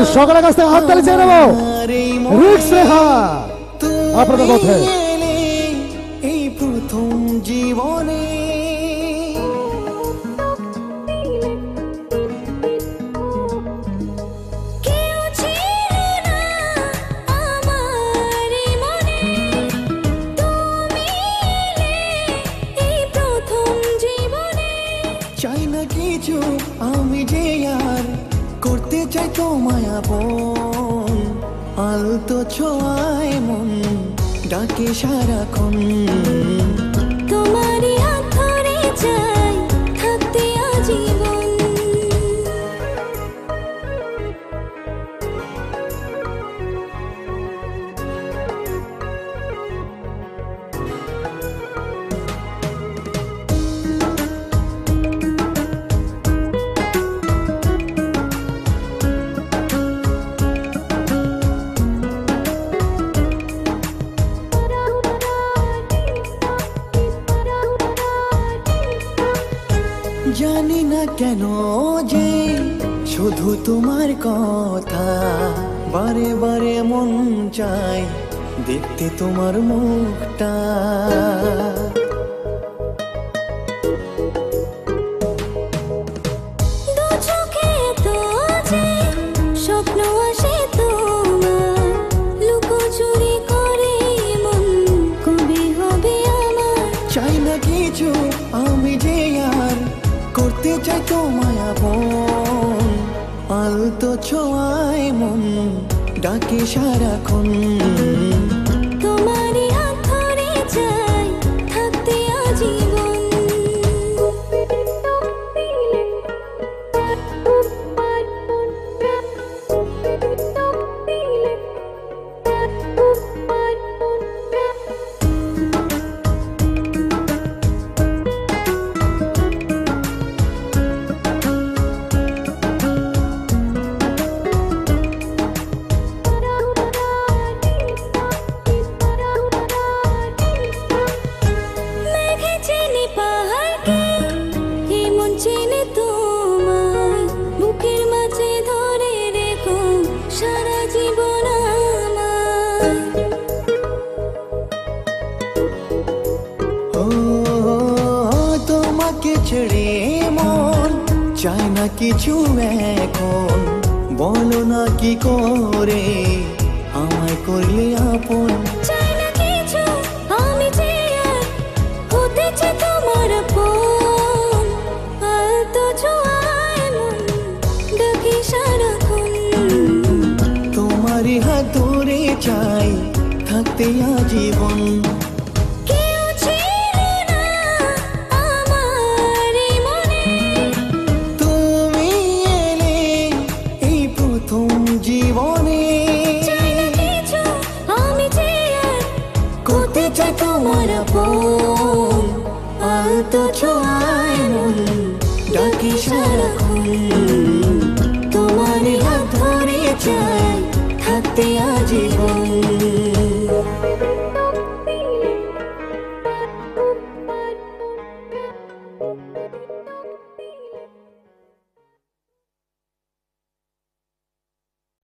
একটু সকালের কাছ থেকে হাততালি চেয়ে নেবো। রিক্স রেখা আপনাদের পথে। এই প্রথম জীবনে চাই না কিছু আমি যে আর করতে চাই তোমায় আপন, আলতো ছোঁয়ায় মন ডাকে সারাক্ষণ। তোমারই হাত ধরে চাই থাকতে আজীবন। জানি না কেন যে শুধু তোমার কথা বারে বারে মন চায় দেখতে তোমার মুখটা। দু চোখে তো যে স্বপ্ন আসে তোমার, লুকোচুরি করে মন কবে হবে আমার। চাই না কিছু আমি যে আর করতে চাই তোমায় আপন, আলতো ছোঁয়ায় মন ডাকে সারাক্ষণ। তোমারই হাত ধরে চাই থাকতে আজীবন। তোমাকে ছেড়ে মন চাই না কিছু এখন, বলো না কি করে আমায় করলে আপন। চাই না কিছু আমি যে আর হতে চাই তোমার আপন, আলতো ছোঁয়ায় মন ডাকে সারাক্ষণ। তোমারই হাত ধরে চাই থাকতে আজীবন। তোমার আপন, আলতো ছোঁয়ায় মন ডাকে সারাক্ষণ। তোমারই হাত ধরে চাই থাকতে আজীবন।